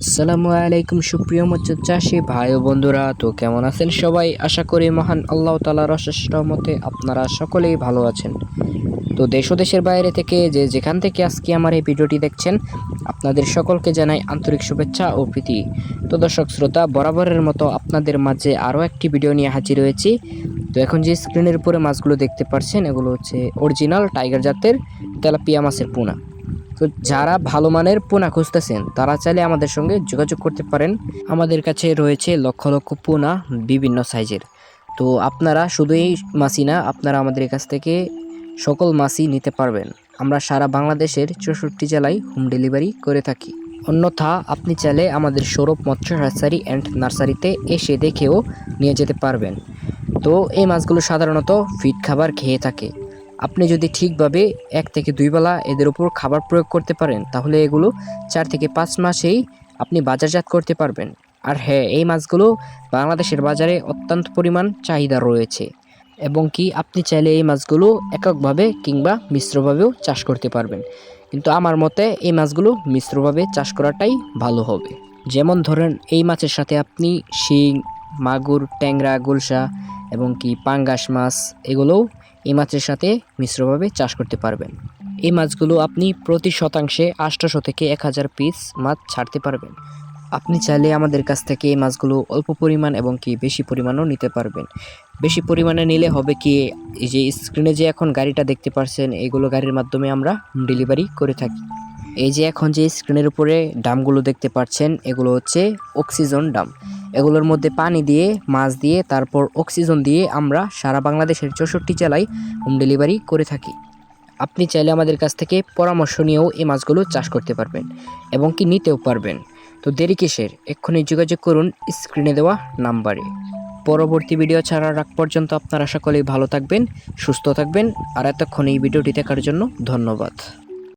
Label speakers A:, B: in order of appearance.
A: আসসালামু আলাইকুম সুপ্রিয় মৎস্য চাষী ভাই ও বন্ধুরা, তো কেমন আছেন সবাই? আশা করি মহান আল্লাহ তাআলার অশেষ রহমতে আপনারা সকলেই ভালো আছেন। তো দেশ ও দেশের বাইরে থেকে যেখান থেকে আজকে আমার এই ভিডিওটি দেখছেন, আপনাদের সকলকে জানাই আন্তরিক শুভেচ্ছা ও প্রীতি। তো দর্শক শ্রোতা, বরাবরের মতো আপনাদের মাঝে আরও একটি ভিডিও নিয়ে হাজির হয়েছি। তো এখন যে স্ক্রিনের উপরে মাছগুলো দেখতে পাচ্ছেন, এগুলো হচ্ছে অরিজিনাল টাইগার জাতের তেলাপিয়া মাছের পোনা। তো যারা ভালো মানের পোনা খুঁজতেছেন তারা চাইলে আমাদের সঙ্গে যোগাযোগ করতে পারেন। আমাদের কাছে রয়েছে লক্ষ লক্ষ পোনা বিভিন্ন সাইজের। তো আপনারা শুধু এই মাছই না, আপনারা আমাদের কাছ থেকে সকল মাছই নিতে পারবেন। আমরা সারা বাংলাদেশের 64 জেলায় হোম ডেলিভারি করে থাকি। অন্যথা আপনি চাইলে আমাদের সৌরভ মৎস্য হ্যাচারি অ্যান্ড নার্সারিতে এসে দেখেও নিয়ে যেতে পারবেন। তো এই মাছগুলো সাধারণত ফিড খাবার খেয়ে থাকে। আপনি যদি ঠিকভাবে 1 থেকে 2 বেলা এদের উপর খাবার প্রয়োগ করতে পারেন, তাহলে এগুলো 4 থেকে 5 মাসেই আপনি বাজারজাত করতে পারবেন। আর হ্যাঁ, এই মাছগুলো বাংলাদেশের বাজারে অত্যন্ত পরিমাণ চাহিদা রয়েছে, এবং কি আপনি চাইলে এই মাছগুলো এককভাবে কিংবা মিশ্রভাবেও চাষ করতে পারবেন। কিন্তু আমার মতে এই মাছগুলো মিশ্রভাবে চাষ করাটাই ভালো হবে। যেমন ধরেন, এই মাছের সাথে আপনি শিং, মাগুর, ট্যাংরা, গুলশা এবং কি পাঙ্গাস মাছ, এগুলোও এই মাছের সাথে মিশ্রভাবে চাষ করতে পারবেন। এই মাছগুলো আপনি প্রতি শতাংশে 800 থেকে 1000 পিস মাছ ছাড়তে পারবেন। আপনি চাইলে আমাদের কাছ থেকে এই মাছগুলো অল্প পরিমাণ এবং কি বেশি পরিমাণও নিতে পারবেন। বেশি পরিমাণে নিলে হবে কি, এই যে স্ক্রিনে যে এখন গাড়িটা দেখতে পাচ্ছেন, এগুলো গাড়ির মাধ্যমে আমরা ডেলিভারি করে থাকি। এই যে এখন যে স্ক্রিনের উপরে ডামগুলো দেখতে পাচ্ছেন, এগুলো হচ্ছে অক্সিজন ডাম। এগুলোর মধ্যে পানি দিয়ে, মাছ দিয়ে, তারপর অক্সিজেন দিয়ে আমরা সারা বাংলাদেশের 64 জেলায় হোম ডেলিভারি করে থাকি। আপনি চাইলে আমাদের কাছ থেকে পরামর্শ নিয়েও এই মাছগুলো চাষ করতে পারবেন এবং কি নিতেও পারবেন। তো দেরি কিসের? এক্ষুনি যোগাযোগ করুন স্ক্রিনে দেওয়া নাম্বারে। পরবর্তী ভিডিও ছাড়ার আগ পর্যন্ত আপনারা সকলেই ভালো থাকবেন, সুস্থ থাকবেন। আর এতক্ষণ এই ভিডিওটি দেখার জন্য ধন্যবাদ।